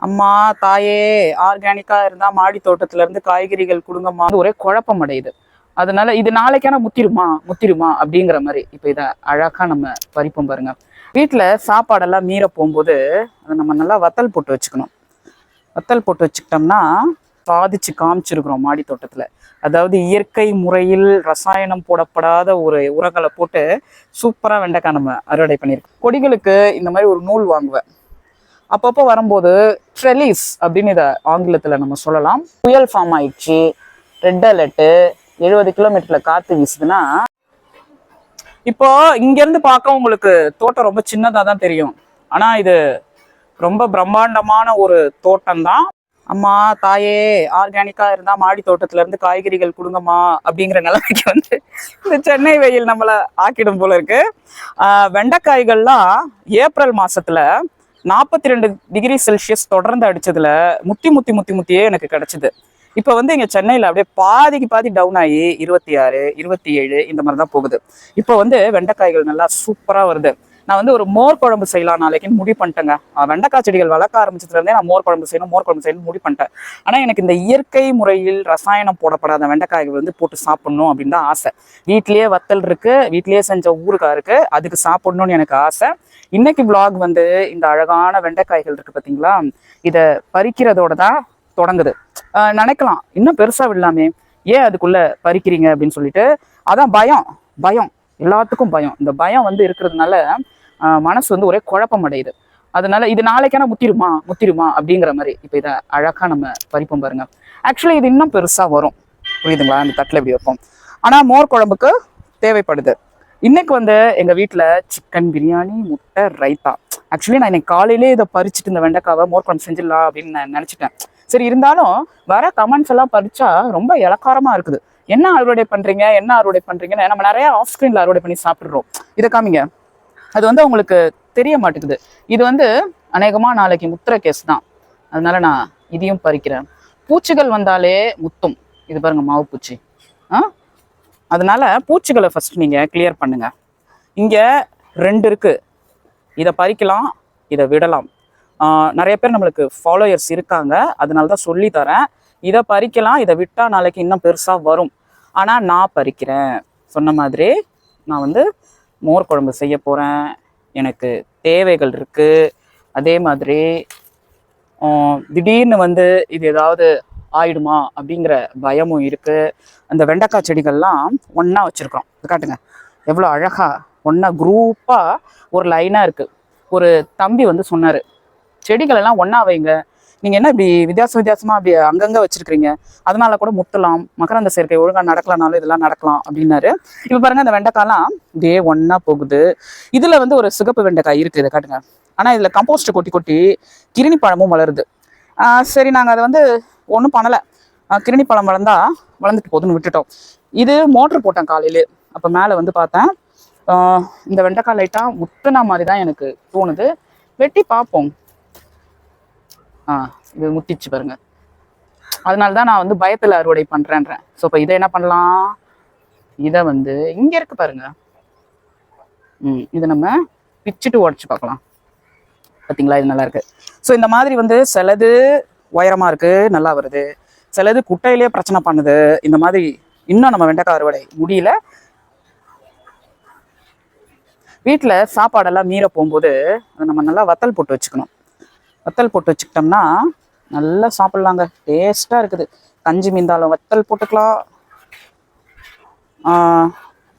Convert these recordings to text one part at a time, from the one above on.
அம்மா தாயே ஆர்கானிக்கா இருந்தா மாடி தோட்டத்துல இருந்து காய்கறிகள் கொடுங்கம்மா ஒரே குழப்பம் அடையுது. அதனால இது நாளைக்கான முத்திருமா முத்திருமா அப்படிங்கிற மாதிரி இப்ப இதை அழகா நம்ம பறிப்போம் பாருங்க. வீட்டுல சாப்பாடெல்லாம் மீற போகும்போது அதை நம்ம நல்லா வத்தல் போட்டு வச்சுக்கணும். வத்தல் போட்டு வச்சுக்கிட்டோம்னா சாதிச்சு காமிச்சிருக்கிறோம் மாடி தோட்டத்துல. அதாவது இயற்கை முறையில் ரசாயனம் போடப்படாத ஒரு உரங்களை போட்டு சூப்பரா வெண்டைக்காய் நம்ம அறுவடை பண்ணியிருக்கோம். கொடிகளுக்கு இந்த மாதிரி ஒரு நூல் வாங்குவேன். அப்பப்போ வரும்போது ட்ரெலிஸ் அப்படின்னு இதை ஆங்கிலத்தில் நம்ம சொல்லலாம். புயல் ஃபார்ம் ஆயிடுச்சு, ரெட் அலர்ட்டு, 70 கிலோமீட்டர்ல காத்து வீசுதுன்னா இப்போ இங்கேருந்து பார்க்க உங்களுக்கு தோட்டம் ரொம்ப சின்னதாக தான் தெரியும். ஆனால் இது ரொம்ப பிரம்மாண்டமான ஒரு தோட்டம் தான். அம்மா தாயே ஆர்கானிக்கா இருந்தா மாடி தோட்டத்துல இருந்து காய்கறிகள் கொடுங்கம்மா அப்படிங்கிற நிலைமைக்கு வந்து இந்த சென்னை வெயில் நம்மளை ஆக்கிடும் போல இருக்கு. வெண்டைக்காய்கள்லாம் ஏப்ரல் மாசத்துல 42 டிகிரி செல்சியஸ் தொடர்ந்து அடிச்சதுல முத்தியே எனக்கு கிடைச்சது. இப்போ வந்து இங்க சென்னையில அப்படியே பாதிக்கு பாதி டவுன் ஆகி 26, 27 இந்த மாதிரி தான் போகுது. இப்போ வந்து வெண்டைக்காய்கள் நல்லா சூப்பரா வருது. நான் வந்து ஒரு மோர் குழம்பு செய்யலாம் நாளைக்குன்னு முடிவு பண்ணிட்டேங்க. வெண்டைக்காய் செடிகள் வளர்க்க ஆரம்பிச்சதுல இருந்தே நான் மோர் குழம்பு செய்யணும் முடிவு பண்ணிட்டேன். ஆனா எனக்கு இந்த இயற்கை முறையில் ரசாயனம் போடப்படாத வெண்டைக்காய்கள் வந்து போட்டு சாப்பிடணும் அப்படின்னு தான் ஆசை. வீட்லயே வத்தல் இருக்கு, வீட்லயே செஞ்ச ஊறுகாய் இருக்கு, அதுக்கு சாப்பிடணும்னு எனக்கு ஆசை. இன்னைக்கு விளாக் வந்து இந்த அழகான வெண்டைக்காய்கள் இருக்கு பாத்தீங்களா, இதை பறிக்கிறதோட தான் தொடங்குது. நினைக்கலாம் இன்னும் பெருசா விடலாமே, ஏன் அதுக்குள்ள பறிக்கிறீங்க அப்படின்னு சொல்லிட்டு. அதான் பயம் எல்லாத்துக்கும் பயம். இந்த பயம் வந்து இருக்கிறதுனால மனசு வந்து ஒரே குழப்பம் அடையுது. அதனால இது நாளைக்கான முத்திருமா அப்படிங்கிற மாதிரி இப்ப இதை அழகா நம்ம பறிப்போம் பாருங்க. ஆக்சுவலி இது இன்னும் பெருசா வரும், புரியுதுங்களா? அந்த தட்டுல இப்படி வைப்போம். ஆனா மோர் குழம்புக்கு தேவைப்படுது. இன்னைக்கு வந்து எங்க வீட்டுல சிக்கன் பிரியாணி, முட்டை, ரைத்தா. ஆக்சுவலி நான் இன்னைக்கு காலையிலே இதை பறிச்சுட்டு இந்த வெண்டைக்காவை மோர் குழம்பு செஞ்சிடலாம் அப்படின்னு நான் நினைச்சிட்டேன். சரி, இருந்தாலும் வர கமெண்ட்ஸ் எல்லாம் படிச்சா ரொம்ப இலக்காரமா இருக்குது. என்ன அறுவடை பண்றீங்கன்னு நம்ம நிறைய ஆஃப் ஸ்கிரீன்ல அறுவடை பண்ணி சாப்பிடுறோம். இதை காமிங்க. அது வந்து உங்களுக்கு தெரிய மாட்டேங்குது. இது வந்து அநேகமா நாளைக்கு முத்திர கேஸ் தான். அதனால நான் இதையும் பறிக்கிறேன். பூச்சிகள் வந்தாலே முத்தும். இது பாருங்க, மாவு பூச்சி. அதனால பூச்சிகளை ஃபர்ஸ்ட் நீங்க கிளியர் பண்ணுங்க. இங்க 2 இருக்கு. இதை பறிக்கலாம், இதை விடலாம். நிறைய பேர் நம்மளுக்கு ஃபாலோயர்ஸ் இருக்காங்க, அதனால தான் சொல்லி தரேன். இதை பறிக்கலாம், இதை விட்டா நாளைக்கு இன்னும் பெருசா வரும். ஆனா நான் பறிக்கிறேன். சொன்ன மாதிரி நான் வந்து மோர் குழம்பு செய்ய போறேன். எனக்கு தேவைகள் இருக்கு. அதே மாதிரி திடீர்னு வந்து இது ஏதாவது ஆயிடுமா அப்படிங்கிற பயமும் இருக்கு. அந்த வெண்டைக்காய் செடிகள்லாம் ஒண்ணா வச்சிருக்கோம். காட்டுங்க எவ்வளோ அழகா ஒண்ணா குரூப்பா ஒரு லைனா இருக்கு. ஒரு தம்பி வந்து சொன்னாரு, செடிகள் எல்லாம் ஒண்ணா வைங்க, நீங்க என்ன இப்படி வித்தியாசமா அப்படி அங்கங்க வச்சிருக்கீங்க, அதனால கூட முத்தலாம், மகரந்த சேர்க்கை ஒழுங்கா நடக்கலனாலும் இதெல்லாம் நடக்கலாம் அப்படின்னாரு. இப்ப பாருங்க, அந்த வெண்டைக்காய்லாம் இதே ஒண்ணா போகுது. இதுல வந்து ஒரு சிகப்பு வெண்டைக்காய் இருக்கு, இதை காட்டுங்க. ஆனா இதுல கம்போஸ்ட் கொட்டி கிருணி பழமும் வளருது. சரி, நாங்க அதை வந்து ஒன்றும் பண்ணலை. கிருணி பழம் வளர்ந்துட்டு போதுன்னு விட்டுட்டோம். இது மோட்டர் போட்டேன் காலையிலே. அப்போ மேலே வந்து பார்த்தேன், இந்த வெண்டைக்காய் லைட்டாக முத்துனா மாதிரி தான் எனக்கு தோணுது. வெட்டி பார்ப்போம். இது முத்திச்சு பாருங்க. அதனால தான் நான் வந்து பயத்தில் அறுவடை பண்ணுறேன்றேன். ஸோ இப்போ இதை என்ன பண்ணலாம், இதை வந்து இங்கே இருக்கு பாருங்க. இதை நம்ம பிச்சுட்டு உடச்சு பார்க்கலாம். பார்த்தீங்களா, இது நல்லா இருக்கு. ஸோ இந்த மாதிரி வந்து சிலது உயரமா இருக்கு, நல்லா வருது. சிலது குட்டையிலே பிரச்சனை பண்ணுது. இந்த மாதிரி இன்னும் நம்ம வெண்டைக்காய் அறுவடை முடியல. வீட்டுல சாப்பாடெல்லாம் மீற போகும்போது நம்ம நல்லா வத்தல் போட்டு வச்சுக்கணும். வத்தல் போட்டு வச்சுக்கிட்டோம்னா நல்லா சாப்பிடலாங்க, டேஸ்டா இருக்குது. கஞ்சி மீந்தாலும் வத்தல் போட்டுக்கலாம்,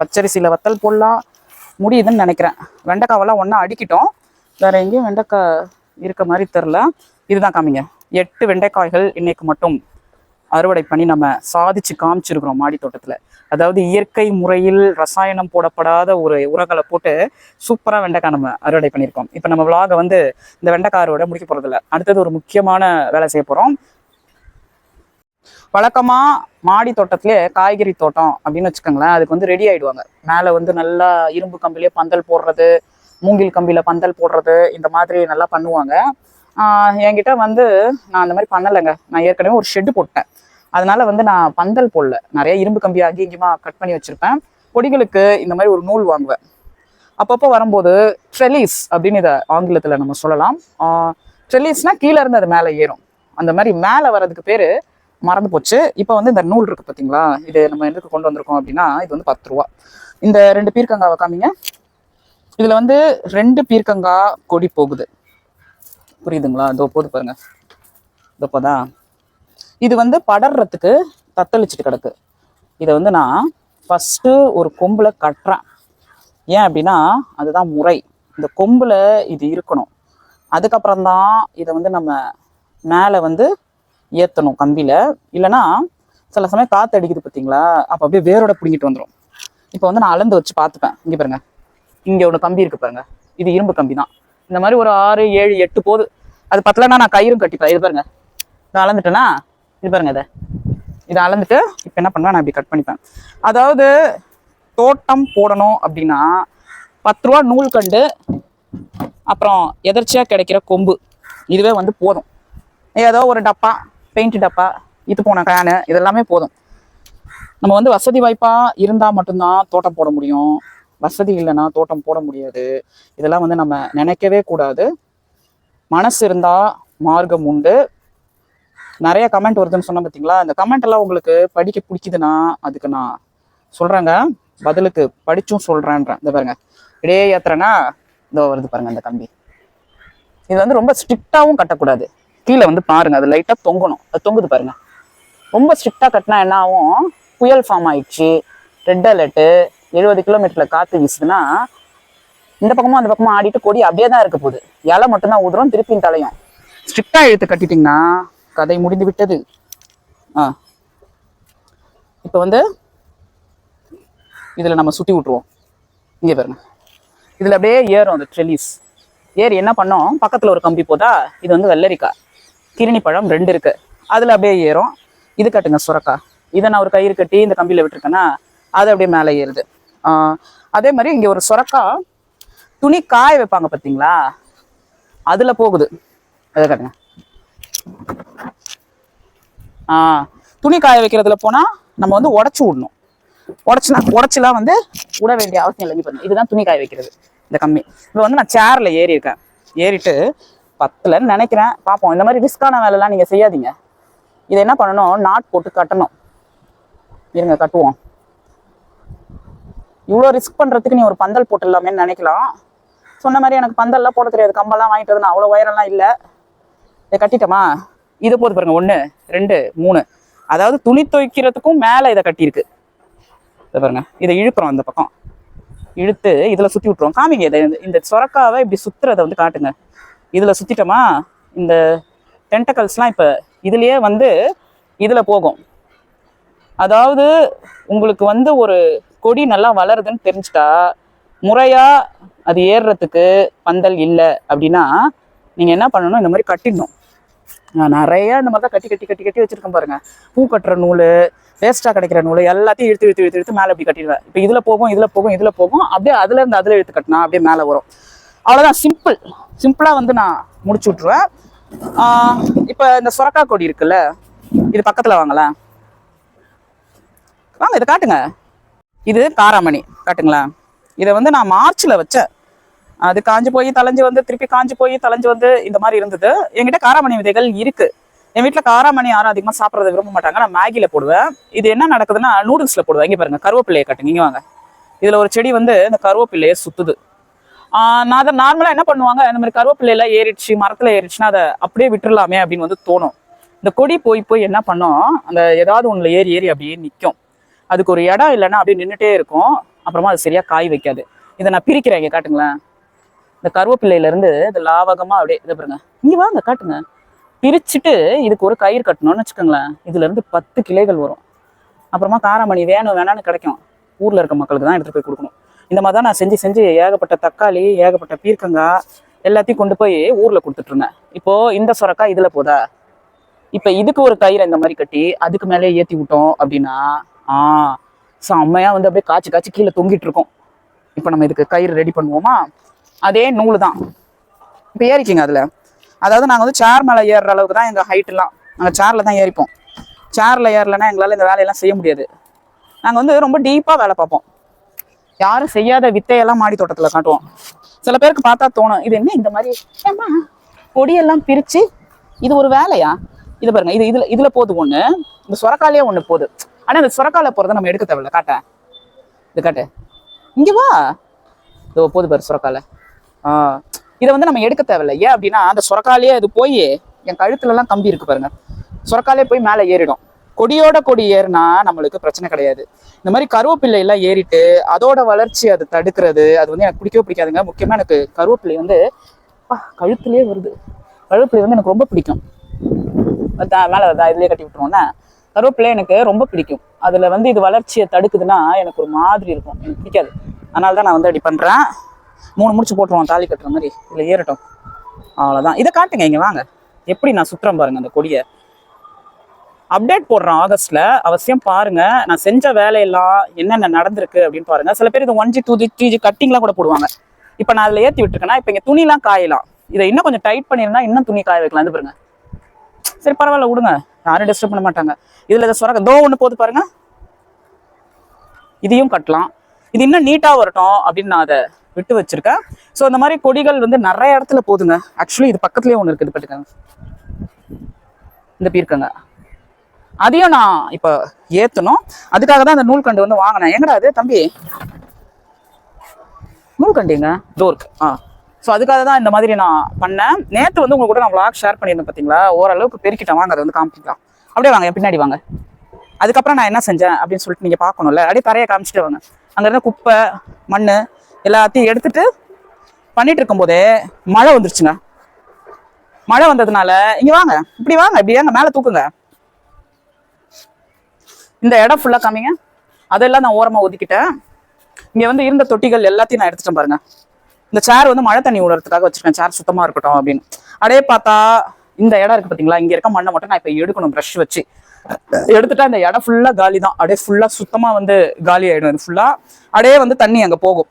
பச்சரிசியில வத்தல் போடலாம். முடியுதுன்னு நினைக்கிறேன். வெண்டைக்காவெல்லாம் ஒன்றா அடுக்கிட்டோம். வேற எங்கேயும் வெண்டைக்காய் இருக்க மாதிரி தெரில. இதுதான் காமிங்க. 8 வெண்டைக்காய்கள் இன்னைக்கு மட்டும் அறுவடை பண்ணி நம்ம சாதிச்சு காமிச்சிருக்கிறோம் மாடி தோட்டத்துல. அதாவது இயற்கை முறையில் ரசாயனம் போடப்படாத ஒரு உரங்களை போட்டு சூப்பரா வெண்டைக்காய் நம்ம அறுவடை பண்ணியிருக்கோம். இப்போ நம்ம விளாகை வந்து இந்த வெண்டைக்காய் அறுவடை முடிக்க போறதில்ல. அடுத்தது ஒரு முக்கியமான வேலை செய்ய போறோம். வழக்கமா மாடி தோட்டத்திலே காய்கறி தோட்டம் அப்படின்னு வச்சுக்கோங்களேன், அதுக்கு வந்து ரெடி ஆயிடுவாங்க. மேலே வந்து நல்லா இரும்பு கம்பிலே பந்தல் போடுறது, மூங்கில் கம்பியில பந்தல் போடுறது, இந்த மாதிரி நல்லா பண்ணுவாங்க. என்கிட்ட வந்து நான் அந்த மாதிரி பண்ணலைங்க. நான் ஏற்கனவே ஒரு ஷெட்டு போட்டேன். அதனால வந்து நான் பந்தல் போடல. நிறைய இரும்பு கம்பி அங்கேயுமா கட் பண்ணி வச்சிருப்பேன். கொடிகளுக்கு இந்த மாதிரி ஒரு நூல் வாங்குவேன். அப்பப்போ வரும்போது ட்ரெலிஸ் அப்படின்னு இதை ஆங்கிலத்தில் நம்ம சொல்லலாம். ட்ரெல்லிஸ்னா கீழே இருந்து அது மேலே ஏறும். அந்த மாதிரி மேலே வர்றதுக்கு பேர் மறந்து போச்சு. இப்போ வந்து இந்த நூல் இருக்குது பார்த்தீங்களா, இது நம்ம எதுக்கு கொண்டு வந்திருக்கோம் அப்படின்னா, இது வந்து 10 ரூபா. இந்த 2 பீர்க்கங்காவை காமிங்க. இதில் வந்து 2 பீர்க்கங்காய் கொடி போகுது, புரியுதுங்களா? இதோ போது பாருங்க, இதோ போதா. இது வந்து படர்றதுக்கு தத்தளிச்சுட்டு கிடக்கு. இதை வந்து நான் ஃபஸ்ட்டு ஒரு கொம்பில் கட்டுறேன். ஏன் அப்படின்னா அதுதான் முறை. இந்த கொம்பில் இது இருக்கணும். அதுக்கப்புறம்தான் இதை வந்து நம்ம மேலே வந்து ஏற்றணும் கம்பியில். இல்லைன்னா சில சமயம் காற்று அடிக்குது பார்த்தீங்களா, அப்போ அப்படியே வேரோட பிடிங்கிட்டு வந்துடும். இப்போ வந்து நான் அளந்து வச்சு பார்த்துப்பேன். இங்கே பாருங்க, இங்கே ஒன்று கம்பி இருக்குது பாருங்க, இது இரும்பு கம்பி தான். இந்த மாதிரி ஒரு 6, 7, 8 போகுது. அது பத்தலைன்னா நான் கயிறும் கட்டிப்பேன். இது பாருங்க, இதை அளந்துட்டேன்னா இது பாருங்க, இதை அளந்துட்டு இப்போ என்ன பண்ணுவேன், நான் இப்படி கட் பண்ணிப்பேன். அதாவது தோட்டம் போடணும் அப்படின்னா 10 ரூபா நூல் கண்டு, அப்புறம் எதர்ச்சியாக கிடைக்கிற கொம்பு, இதுவே வந்து போதும். ஏதோ ஒரு டப்பா, பெயிண்ட் டப்பா, இது போன கேனு, இதெல்லாமே போதும். நம்ம வந்து வசதி வாய்ப்பாக இருந்தால் மட்டும்தான் தோட்டம் போட முடியும். வசதி இல்லைன்னா தோட்டம் போட முடியாது. இதெல்லாம் வந்து நம்ம நினைக்கவே கூடாது. மனசு இருந்தால் மார்க்கம் உண்டு. நிறைய கமெண்ட் வருதுன்னு சொன்ன பார்த்தீங்களா, இந்த கமெண்ட் எல்லாம் உங்களுக்கு படிக்க பிடிக்குதுன்னா அதுக்கு நான் சொல்கிறேங்க, பதிலுக்கு படிச்சும் சொல்கிறேன்றேன். இந்த பாருங்க, இடையே ஏத்துறேன்னா இதோ வருது பாருங்க அந்த கம்பி. இது வந்து ரொம்ப ஸ்ட்ரிக்டாகவும் கட்டக்கூடாது. கீழே வந்து பாருங்க, அது லைட்டாக தொங்கணும். அது தொங்குது பாருங்க. ரொம்ப ஸ்ட்ரிக்டாக கட்டினா என்ன ஆகும், புயல் ஃபார்ம் ஆயிடுச்சு, ரெட் அலர்ட்டு, 70 கிலோமீட்டரில் காற்று வீசுதுன்னா இந்த பக்கமும் அந்த பக்கமும் ஆடிட்டு கொடி அப்படியே தான் இருக்க போகுது. இலை மட்டும்தான் ஊதுறோம், திருப்பியும் தலையும். ஸ்ட்ரிக்டாக இழுத்து கட்டிட்டிங்கன்னா கதை முடிந்து விட்டது. இப்போ வந்து இதில் நம்ம சுற்றி விட்ருவோம். இங்கே பாருங்க, இதில் அப்படியே ஏறும் அந்த ட்ரெல்லிஸ். ஏறி என்ன பண்ணோம், பக்கத்தில் ஒரு கம்பி போதா, இது வந்து வெள்ளரிக்காய், கிருணி பழம் 2 இருக்கு, அதில் அப்படியே ஏறும். இது கட்டுங்க சுரக்காய், இதை நான் ஒரு கயிறு கட்டி இந்த கம்பியில் விட்டுருக்கேன்னா அது அப்படியே மேலே ஏறுது. அதே மாதிரி இங்கே ஒரு சுரக்காய் துணி காய வைப்பாங்க பார்த்தீங்களா, அதில் போகுது. அதை கட்டுங்க. துணி காய வைக்கிறதுல போனால் நம்ம வந்து உடச்சி விடணும். உடச்சிலாம் வந்து விட வேண்டிய அவசியம் இல்லை. பாருங்க, இதுதான் துணி காய வைக்கிறது இந்த கம்பி. இப்போ வந்து நான் சேர்ல ஏறியிருக்கேன். ஏறிட்டு 10லன்னு நினைக்கிறேன், பார்ப்போம். இந்த மாதிரி ரிஸ்கான வேலைலாம் நீங்கள் செய்யாதீங்க. இதை என்ன பண்ணணும், நாட் போட்டு கட்டணும். இருங்க கட்டுவோம். இவ்வளோ ரிஸ்க் பண்ணுறதுக்கு நீ ஒரு பந்தல் போட்டுடலாமேன்னு நினைக்கலாம். சொன்ன மாதிரி எனக்கு பந்தல்லாம் போட தெரியாது, கம்பெல்லாம் வாங்கிட்டு வந்து அவ்வளோ உயரம்லாம் இல்லை. இதை கட்டிட்டோமா, இது போது பாருங்க, 1, 2, 3. அதாவது துணி துவைக்கிறதுக்கும் மேலே இதை கட்டியிருக்கு. இதை பாருங்க, இதை இழுக்கிறோம், அந்த பக்கம் இழுத்து இதில் சுற்றி விட்டுருவோம். காமிங்க, இதை இந்த சொரக்காவை இப்படி சுற்றுறதை வந்து காட்டுங்க. இதில் சுற்றிட்டோமா, இந்த டென்டக்கல்ஸ்லாம் இப்போ இதுலேயே வந்து இதில் போகும். அதாவது உங்களுக்கு வந்து ஒரு கொடி நல்லா வளருதுன்னு தெரிஞ்சுட்டா, முறையாக அது ஏறுறதுக்கு பந்தல் இல்லை அப்படின்னா நீங்கள் என்ன பண்ணணும், இந்த மாதிரி கட்டிடணும். நான் நிறைய இந்த மாதிரி தான் கட்டி கட்டி கட்டி கட்டி வச்சுருக்கேன் பாருங்க. பூ கட்டுற நூல், வேஸ்ட்டாக கிடைக்கிற நூல் எல்லாத்தையும் இழுத்து இழுத்து இழுத்து இழுத்து மேலே அப்படி கட்டிடுவேன். இப்போ இதில் போகும், இதில் போகும், இதில் போகும், அப்படியே அதில் இருந்து அதில் இழுத்து கட்டினா அப்படியே மேலே வரும். அவ்வளோதான், சிம்பிளாக வந்து நான் முடிச்சு விட்ருவேன். இப்போ இந்த சுரக்காய் கொடி இருக்குல்ல, இது பக்கத்தில் வாங்கலாம், வாங்க இதை காட்டுங்க. இது காராமணி காட்டுங்களா. இதை வந்து நான் மார்ச்சில் வச்சேன். அது காஞ்சி போய் தலைஞ்சு வந்து திருப்பி காஞ்சி போய் தலைஞ்சு வந்து இந்த மாதிரி இருந்தது. என்கிட்ட காராமணி விதைகள் இருக்கு. என் வீட்டில் காராமணி யாரும் அதிகமாக சாப்பிட்றத விரும்ப மாட்டாங்க. நான் மேகியில் போடுவேன். இது என்ன நடக்குதுன்னா நூடுல்ஸில் போடுவேன். இங்கே பாருங்க, கருவேப்பிள்ளையை காட்டுங்க, இங்கே வாங்க. இதில் ஒரு செடி வந்து இந்த கருவேப்பிள்ளையை சுற்றுது. நான் அதை நார்மலாக என்ன பண்ணுவாங்க, இந்த மாதிரி கருவேப்பிள்ளையெல்லாம் ஏறிடுச்சு, மரத்தில் ஏறிடுச்சுன்னா அதை அப்படியே விட்டுடலாமே அப்படின்னு வந்து தோணும். இந்த கொடி போய் போய் என்ன பண்ணோம், அந்த ஏதாவது ஒன்றில் ஏறி ஏறி அப்படியே நிற்கும். அதுக்கு ஒரு இடம் இல்லைன்னா அப்படியே நின்றுட்டே இருக்கும். அப்புறமா அது சரியாக காய் வைக்காது. இதை நான் பிரிக்கிறேன், இங்கே காட்டுங்களேன். இந்த கருவேப்பிள்ளையிலேருந்து இது லாவகமாக அப்படியே இதை பாருங்க, இங்கே வாங்க காட்டுங்க. பிரிச்சுட்டு இதுக்கு ஒரு கயிறு கட்டணும்னு வச்சுக்கோங்களேன். இதுலேருந்து 10 கிளைகள் வரும். அப்புறமா காராமணி வேணும் வேணான்னு கிடைக்கும். ஊரில் இருக்க மக்களுக்கு தான் எடுத்துகிட்டு போய் கொடுக்கணும். இந்த மாதிரி தான் நான் செஞ்சு செஞ்சு ஏகப்பட்ட தக்காளி, ஏகப்பட்ட பீர்க்கங்காய் எல்லாத்தையும் கொண்டு போய் ஊரில் கொடுத்துட்ருந்தேன். இப்போது இந்த சுரக்காய் இதில் போதா, இப்போ இதுக்கு ஒரு கயிறை இந்த மாதிரி கட்டி அதுக்கு மேலே ஏற்றி விட்டோம் அப்படின்னா செம்மையாக வந்து அப்படியே காய்ச்சி காய்ச்சி கீழே தொங்கிட்டு இருக்கோம். இப்போ நம்ம இதுக்கு கயிறு ரெடி பண்ணுவோமா, அதே நூல் தான். இப்போ ஏறிக்கிங்க அதில். அதாவது நாங்கள் வந்து சேர் மேலே ஏறுற அளவுக்கு தான் எங்கள் ஹைட்டெல்லாம். நாங்கள் சேரில் தான் ஏறிப்போம். சேரில் ஏறலைன்னா எங்களால் இந்த வேலையெல்லாம் செய்ய முடியாது. நாங்கள் வந்து ரொம்ப டீப்பாக வேலை பார்ப்போம். யாரும் செய்யாத வித்தையெல்லாம் மாடி தோட்டத்தில் காட்டுவோம். சில பேருக்கு பார்த்தா தோணும், இது என்ன இந்த மாதிரி கொடியெல்லாம் பிரிச்சு இது ஒரு வேலையா? இது பாருங்க, இதுல போகுது ஒண்ணு, இந்த சொரக்காலையே ஒண்ணு போகுது. ஆனா இந்த சொரக்கால போறதை நம்ம எடுக்க தேவையில்ல. காட்ட இது காட்டு, இங்க வா, இதோ போகுது பாரு சொரக்கால. இதை வந்து நம்ம எடுக்க தேவையில்ல. ஏன் அப்படின்னா அந்த சொரக்காலையே அது போய் என் கழுத்துல எல்லாம் கம்பி இருக்கு பாருங்க, சொரக்காலே போய் மேலே ஏறிடும். கொடியோட கொடி ஏறினா நம்மளுக்கு பிரச்சனை கிடையாது. இந்த மாதிரி கருவேப்பிள்ளை எல்லாம் ஏறிட்டு அதோட வளர்ச்சி அது தடுக்கிறது, அது வந்து எனக்கு பிடிக்கவே பிடிக்காதுங்க. முக்கியமா எனக்கு கருவேப்பிள்ளை வந்து கழுத்துலயே வருது. கருவேப்பிள்ளை வந்து எனக்கு ரொம்ப பிடிக்கும். மேலே இதுலயே கட்டி விட்டுருவோம்னா கருவேப்பிள்ளை எனக்கு ரொம்ப பிடிக்கும். அதுல வந்து இது வளர்ச்சியை தடுக்குதுன்னா எனக்கு ஒரு மாதிரி இருக்கும், எனக்கு பிடிக்காது. அதனாலதான் நான் வந்து அப்படி பண்றேன். 3 முடிச்சு போட்டுருவோம் தாலி கட்டுற மாதிரி, இதுல ஏறட்டும், அவ்வளவுதான். இதை காட்டுங்க, இங்க வாங்க, எப்படி நான் சுற்றுறேன் பாருங்க. அந்த கொடியை அப்டேட் போடுறேன் ஆகஸ்ட்ல, அவசியம் பாருங்க. நான் செஞ்ச வேலையெல்லாம் என்னென்ன நடந்திருக்கு அப்படின்னு பாருங்க. சில பேர் இது 1G 2G 3G கட்டிங்லாம் கூட போடுவாங்க. இப்ப நான் அதுல ஏத்தி விட்டுருக்கேன்னா இப்ப இங்க துணிலாம் காயலாம். இதை இன்னும் கொஞ்சம் டைட் பண்ணிருந்தா இன்னும் துணி காய வைக்கலாம். பாருங்க, சரி பரவாயில்ல விடுங்க, யாரும் டிஸ்டர்ப் பண்ண மாட்டாங்க. இதுல இதை சொரக்க தோ ஒண்ணு போகுது பாருங்க, இதையும் கட்டலாம். இது இன்னும் நீட்டா வரட்டும் அப்படின்னு நான் அதை விட்டு வச்சிருக்கேன். ஸோ இந்த மாதிரி கொடிகள் வந்து நிறைய இடத்துல போதுங்க. ஆக்சுவலி இது பக்கத்துலயே ஒன்று இருக்குது பாத்துக்கங்க, இந்த பீர்க்கங்க, அதையும் நான் இப்ப ஏத்தணும். அதுக்காக தான் அந்த நூல்கண்டு வந்து வாங்கினேன். எங்கடா அது தம்பி, நூல்கண்டுங்க டோருக்கு. ஸோ அதுக்காக தான் இந்த மாதிரி நான் பண்ணேன். நேற்று வந்து உங்க கூட நான் vlog ஷேர் பண்ணியிருந்தேன் பார்த்தீங்களா, ஓரளவுக்கு பெருக்கிட்டேன். வாங்க அதை வந்து காமிக்கலாம். அப்படியே வாங்க, என் பின்னாடி வாங்க. அதுக்கப்புறம் நான் என்ன செஞ்சேன் அப்படின்னு சொல்லிட்டு நீங்க பார்க்கணும்ல, அப்படியே தரையை காமிச்சிட்டு வாங்க. அங்க இருந்த குப்பை மண் எல்லாத்தையும் எடுத்துட்டு பண்ணிட்டு இருக்கும் போதே மழை வந்துருச்சுங்க. மழை வந்ததுனால இங்க வாங்க, இப்படி வாங்க, இப்படி வாங்க, மேலே தூக்குங்க. இந்த இடம் ஃபுல்லா காமிங்க. அதெல்லாம் நான் ஓரமா ஒதுக்கிட்டேன். இங்க வந்து இருந்த தொட்டிகள் எல்லாத்தையும் நான் எடுத்துட்டேன் பாருங்க. இந்த சேர் வந்து மழை தண்ணி விடுறதுக்காக வச்சிருக்கேன், சேர் சுத்தமா இருக்கட்டும் அப்படின்னு. அப்படியே பார்த்தா இந்த இடம் இருக்கு பாத்தீங்களா, இங்க இருக்க மண்ணை மட்டும் நான் இப்ப எடுக்கணும் ப்ரஷ் வச்சு. எடுத்துட்டா இந்த இடம் ஃபுல்லா காலி தான், அப்படியே ஃபுல்லா சுத்தமா வந்து காலி ஆயிடும். இது ஃபுல்லா அப்படியே வந்து தண்ணி அங்க போகும்.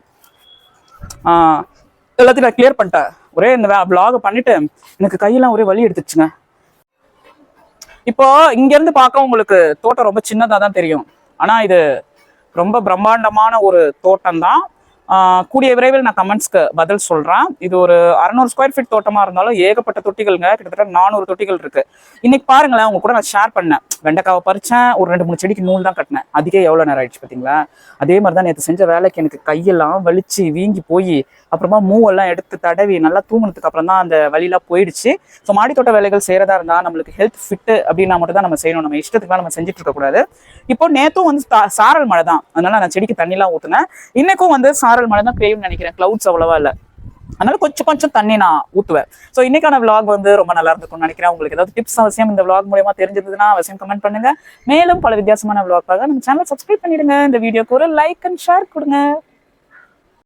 எல்லாத்தையும் நான் கிளியர் பண்ணிட்டேன். ஒரே இந்த vlog பண்ணிட்டு எனக்கு கையெல்லாம் ஒரே வலி எடுத்துச்சுங்க. இப்போ இங்க இருந்து பார்க்க உங்களுக்கு தோட்டம் ரொம்ப சின்னதா தான் தெரியும். ஆனா இது ரொம்ப பிரம்மாண்டமான ஒரு தோட்டம் தான். கூடிய விரைவில் நான் கமெண்ட்ஸ்க்கு பதில் சொல்றேன். இது ஒரு 600 ஸ்கொயர் ஃபீட் தோட்டமா இருந்தாலும் ஏகப்பட்ட தொட்டிகள்ங்க, கிட்டத்தட்ட 400 தொட்டிகள் இருக்கு. இன்னைக்கு பாருங்களேன், உங்க கூட நான் ஷேர் பண்ணேன். வெண்டைக்காவை பறிச்சேன், ஒரு 2-3 செடிக்கு நூல் தான் கட்டினேன். அதுக்கே எவ்வளவு நேரம் ஆயிடுச்சு பாத்தீங்களா. அதே மாதிரிதான் நேற்று செஞ்ச வேலைக்கு எனக்கு கையெல்லாம் வலிச்சு வீங்கி போய் அப்புறமா மூவெல்லாம் எடுத்து தடவி நல்லா தூங்கினதுக்கு அப்புறம் தான் அந்த வலியெல்லாம் போயிடுச்சு. ஸோ மாடித்தோட்ட வேலைகள் செய்யறதா இருந்தா நம்மளுக்கு ஹெல்த் ஃபிட் அப்படின்னா மட்டும் தான் நம்ம செய்யணும். நம்ம இஷ்டத்துக்குலாம் நம்ம செஞ்சுட்டு இருக்க கூடாது. இப்போ நேத்தும் வந்து சாரல் மழை தான், அதனால நான் செடிக்கு தண்ணிலாம் ஊத்துனேன். இன்னைக்கும் வந்து சாரல் மழை தான் பெய்யும்னு நினைக்கிறேன், கிளவுட்ஸ் அவ்வளவா இல்லை, அதனால கொஞ்சம் தண்ணி நான் ஊத்துவேன். ஸோ இன்னைக்கான vlog வந்து ரொம்ப நல்லா இருக்கும்னு நினைக்கிறேன். உங்களுக்கு ஏதாவது டிப்ஸ் அவசியம் இந்த vlog மூலமா தெரிஞ்சதுன்னா அவசியம் கமெண்ட் பண்ணுங்க. மேலும் பல வித்தியாசமான vlog பார்க்க நம்ம சேனல் சப்ஸ்கிரைப் பண்ணிடுங்க. இந்த வீடியோக்கு ஒரு லைக் அண்ட் ஷேர் கொடுங்க.